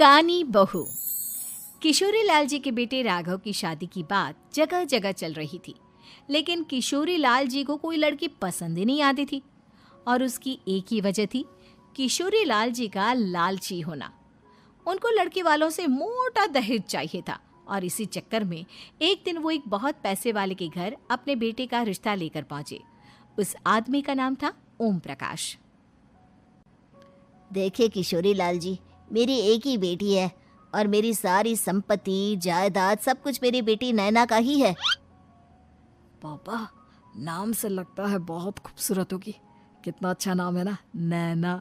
कानी बहू। किशोरी लाल जी के बेटे राघव की शादी की बात जगह जगह चल रही थी, लेकिन किशोरी लाल जी को कोई लड़की पसंद ही नहीं आती थी। और उसकी एक ही वजह थी, किशोरी लाल जी का लालची होना। उनको लड़की वालों से मोटा दहेज चाहिए था और इसी चक्कर में एक दिन वो एक बहुत पैसे वाले के घर अपने बेटे का रिश्ता लेकर पहुंचे। उस आदमी का नाम था ओम प्रकाश। देखिए किशोरी लाल जी, मेरी एक ही बेटी है और मेरी सारी संपत्ति जायदाद सब कुछ मेरी बेटी नैना का ही है। पापा, नाम से लगता है बहुत खूबसूरत होगी। कितना अच्छा नाम है ना, नैना।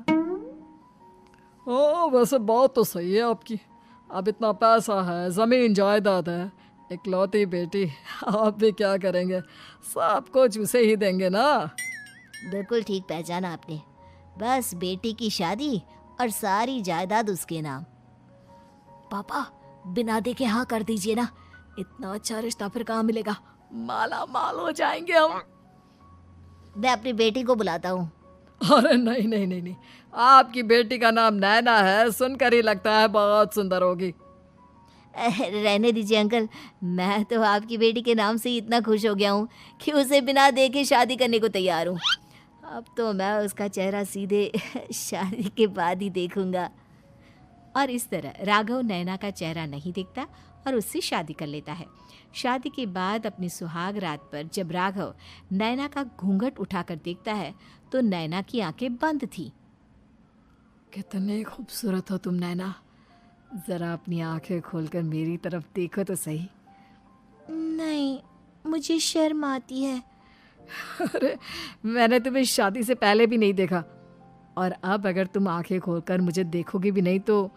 ओ, वैसे बात तो सही है आपकी। अब इतना पैसा है, जमीन जायदाद है, इकलौती बेटी, आप भी क्या करेंगे? सब कुछ उसे ही देंगे ना। बिल्कुल ठीक पहचाना आपने। बस बेटी की शादी और सारी जायदाद उसके नाम। पापा, बिना देखे हाँ कर दीजिए ना। इतना अच्छा रिश्ता फिर कहाँ मिलेगा? माला माल हो जाएंगे हम। मैं अपनी बेटी को बुलाता हूँ। अरे नहीं नहीं नहीं नहीं, आपकी बेटी का नाम नैना है, सुनकर ही लगता है बहुत सुंदर होगी। रहने दीजिए अंकल, मैं तो आपकी बेटी के नाम से ही इतना खुश हो गया हूँ कि उसे बिना देखे शादी करने को तैयार हूँ। अब तो मैं उसका चेहरा सीधे शादी के बाद ही देखूंगा। और इस तरह राघव नैना का चेहरा नहीं देखता और उससे शादी कर लेता है। शादी के बाद अपनी सुहाग रात पर जब राघव नैना का घूंघट उठाकर देखता है तो नैना की आंखें बंद थी। कितने खूबसूरत हो तुम नैना, जरा अपनी आंखें खोलकर मेरी तरफ देखो तो सही। नहीं, मुझे शर्म आती है। अरे, मैंने तुम्हें शादी से पहले भी नहीं देखा, और अब अगर तुम आंखें खोलकर मुझे देखोगी भी नहीं तो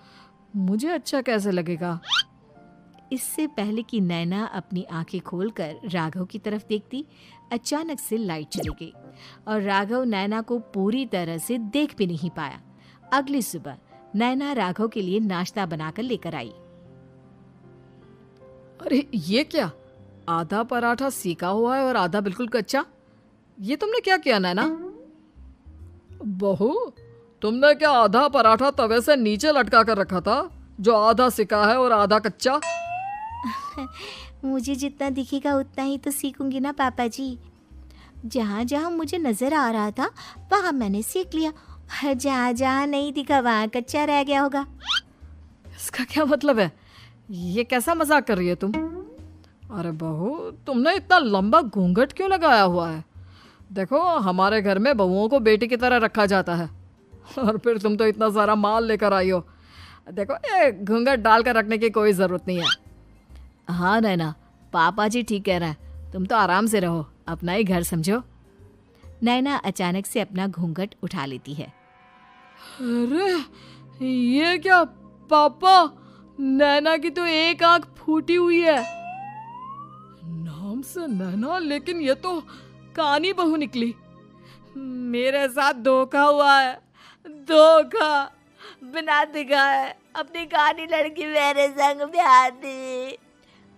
मुझे अच्छा कैसे लगेगा? इससे पहले कि नैना अपनी आंखें खोलकर राघव की तरफ देखती, अचानक से लाइट चली गई और राघव नैना को पूरी तरह से देख भी नहीं पाया। अगली सुबह नैना राघव के लिए नाश्ता बनाकर लेकर आई। अरे ये क्या, आधा पराठा सेका हुआ है और आधा बिल्कुल कच्चा। ये तुमने क्या किया नैना? बहू, तुमने क्या आधा पराठा तवे से नीचे लटका कर रखा था, जो आधा सेका है और आधा कच्चा? मुझे जितना दिखेगा उतना ही तो सीखूंगी ना पापा जी। जहाँ जहाँ मुझे नजर आ रहा था वहाँ मैंने सीख लिया, जहाँ जहाँ नहीं दिखा वहाँ कच्चा रह गया होगा। इसका क्या मतलब है? ये कैसा मजाक कर रही है तुम? अरे बहू, तुमने इतना लंबा घूंघट क्यों लगाया हुआ है? देखो, हमारे घर में बहुओं को बेटी की तरह रखा जाता है, और फिर तुम तो इतना सारा माल लेकर आई हो। देखो, ये घूंघट डालकर रखने की कोई ज़रूरत नहीं है। हाँ नैना, पापा जी ठीक कह रहे हैं, तुम तो आराम से रहो, अपना ही घर समझो। नैना अचानक से अपना घूंघट उठा लेती है। अरे ये क्या पापा, नैना की तो एक आंख फूटी हुई है। नाम से नैना, लेकिन ये तो कानी बहू निकली। मेरे साथ धोखा हुआ है, धोखा। बिना दिखाए अपनी कानी लड़की मेरे संग ब्याह दी।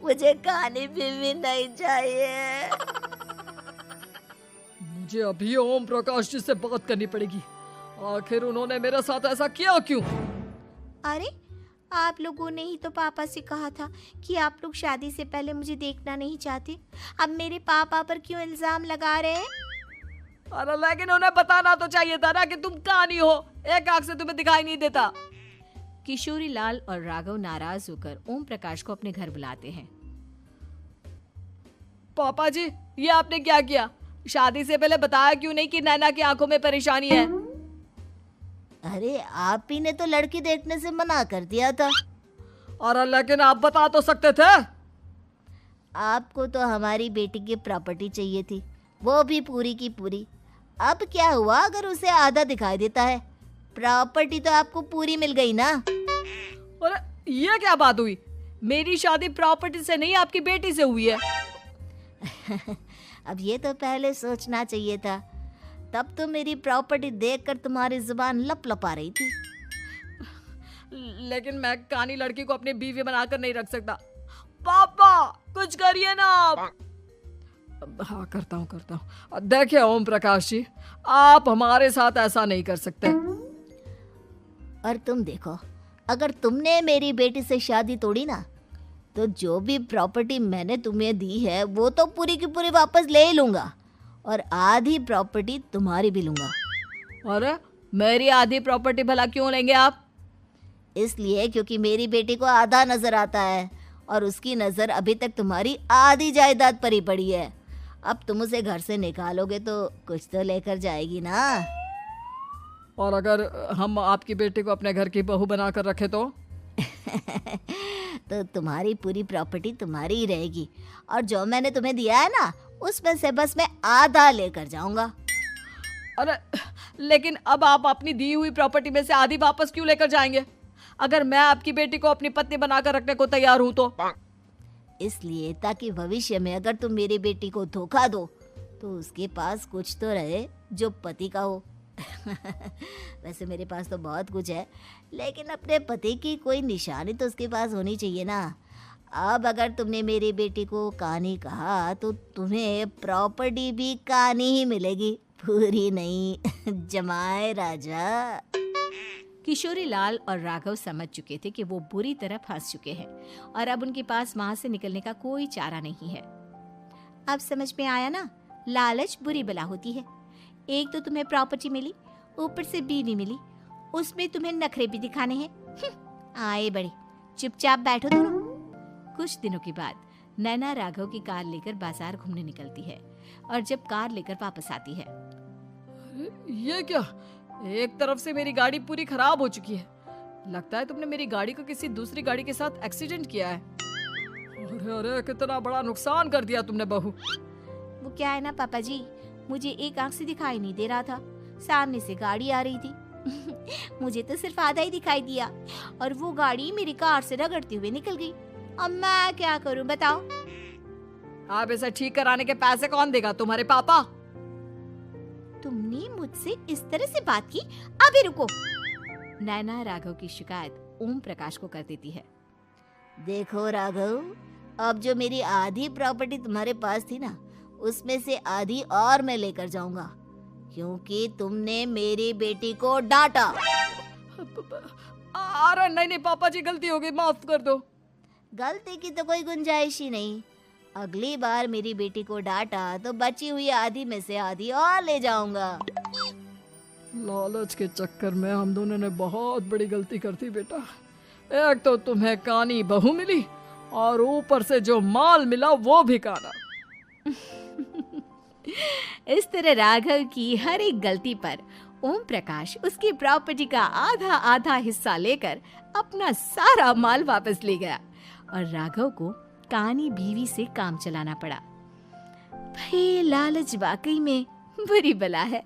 मुझे कानी भी नहीं चाहिए। मुझे अभी ओम प्रकाश जी से बात करनी पड़ेगी। आखिर उन्होंने मेरे साथ ऐसा किया क्यों? अरे, आप लोगों ने ही तो पापा से कहा था कि आप लोग शादी से पहले मुझे देखना नहीं चाहते। अब मेरे पापा पर क्यों इल्जाम लगा रहे हैं? अरे लेकिन उन्हें बताना तो चाहिए था ना कि तुम कानी हो, एक आंख से तुम्हें दिखाई नहीं देता। किशोरी लाल और राघव नाराज होकर ओम प्रकाश को अपने घर बुलाते हैं। पापा जी, ये आपने क्या किया? शादी से पहले बताया क्यों नहीं कि नैना की आंखों में परेशानी है? अरे, आप ही ने तो लड़की देखने से मना कर दिया था। और लेकिन आप बता तो सकते थे। आपको तो हमारी बेटी की प्रॉपर्टी चाहिए थी, वो भी पूरी की पूरी। अब क्या हुआ अगर उसे आधा दिखाई देता है? प्रॉपर्टी तो आपको पूरी मिल गई ना। अरे ये क्या बात हुई? मेरी शादी प्रॉपर्टी से नहीं, आपकी बेटी से हुई है। अब ये तो पहले सोचना चाहिए था, तब तो मेरी प्रॉपर्टी देखकर तुम्हारी जुबान लप लपा रही थी। लेकिन मैं कानी लड़की को अपनी बीवी बनाकर नहीं रख सकता। पापा, कुछ करिए ना आप। हाँ, करता हूँ। देखिए ओम प्रकाश जी, आप हमारे साथ ऐसा नहीं कर सकते। और तुम देखो, अगर तुमने मेरी बेटी से शादी तोड़ी ना, तो जो भी प्रॉपर्टी मैंने तुम्हें दी है वो तो पूरी की पूरी वापस ले ही लूँगा, और आधी प्रॉपर्टी तुम्हारी भी लूँगा। अरे मेरी आधी प्रॉपर्टी भला क्यों लेंगे आप? इसलिए क्योंकि मेरी बेटी को आधा नज़र आता है और उसकी नज़र अभी तक तुम्हारी आधी जायदाद पर ही पड़ी है। अब तुम उसे घर से निकालोगे तो कुछ तो लेकर जाएगी ना। और अगर हम आपकी बेटी को अपने घर की बहू बनाकर रखे तो? तो तुम्हारी पूरी प्रॉपर्टी तुम्हारी ही रहेगी, और जो मैंने तुम्हें दिया है ना, उसमें से बस मैं आधा लेकर जाऊंगा। अरे लेकिन अब आप अपनी दी हुई प्रॉपर्टी में से आधी वापस क्यों लेकर जाएंगे? अगर मैं आपकी बेटी को अपनी पत्नी बनाकर रखने को तैयार हूं तो? इसलिए ताकि भविष्य में अगर तुम मेरी बेटी को धोखा दो तो उसके पास कुछ तो रहे जो पति का हो। वैसे मेरे पास तो बहुत कुछ है, लेकिन अपने पति की कोई निशानी तो उसके पास होनी चाहिए ना। अब अगर तुमने मेरी बेटी को कहानी कहा तो तुम्हें प्रॉपर्टी भी कहानी ही मिलेगी, पूरी नहीं। जमाए राजा। किशोरी लाल और राघव समझ चुके थे कि वो बुरी तरह फंस चुके हैं और अब उनके पास वहां से निकलने का कोई चारा नहीं है। अब समझ में आया ना, लालच बुरी बला होती है। एक तो तुम्हें प्रॉपर्टी मिली, ऊपर से बीवी मिली, उसमें तुम्हें नखरे भी दिखाने हैं। आए बड़े, चुपचाप बैठो दोनों। कुछ दिनों के बाद नैना राघव की कार लेकर बाजार घूमने निकलती है और जब कार लेकर वापस आती है, ये क्या? एक तरफ से मेरी गाड़ी पूरी खराब हो चुकी है। लगता है तुमने मेरी गाड़ी को किसी दूसरी गाड़ी के साथ एक्सीडेंट किया है। अरे अरे कितना बड़ा नुकसान कर दिया तुमने बहू। वो क्या है ना पापा जी, मुझे एक आंख से दिखाई नहीं दे रहा था, सामने से गाड़ी आ रही थी। मुझे तो सिर्फ आधा ही दिखाई दिया और वो गाड़ी मेरी कार से रगड़ते हुए निकल गई। अब मैं क्या करूं बताओ? आप इसे ठीक कराने के पैसे कौन देगा? तुम्हारे पापा। तुमने मुझसे इस तरह से बात की? अभी रुको। नैना राघव की शिकायत ओम प्रकाश को कर देती है। देखो राघव, अब जो मेरी आधी प्रॉपर्टी तुम्हारे पास थी ना, उसमें से आधी और मैं लेकर जाऊंगा, क्योंकि तुमने मेरी बेटी को डांटा। अरे नहीं नहीं पापा जी, गलती हो गई, माफ कर दो। गलती की तो कोई गुंजाइश ही नहीं। अगली बार मेरी बेटी को डांटा तो बची हुई आधी में से आधी और ले जाऊंगा। लालच के चक्कर में हम दोनों ने बहुत बड़ी गलती कर दी बेटा। एक तो तुम्हें कानी बहू मिली और ऊपर से जो माल मिला वो भी काना। इस तरह राघव की हर एक गलती पर ओम प्रकाश उसकी प्रॉपर्टी का आधा आधा हिस्सा लेकर अपना सारा माल वापस ले गया और राघव को कानी बीवी से काम चलाना पड़ा। भाई लालच वाकई में बुरी बला है।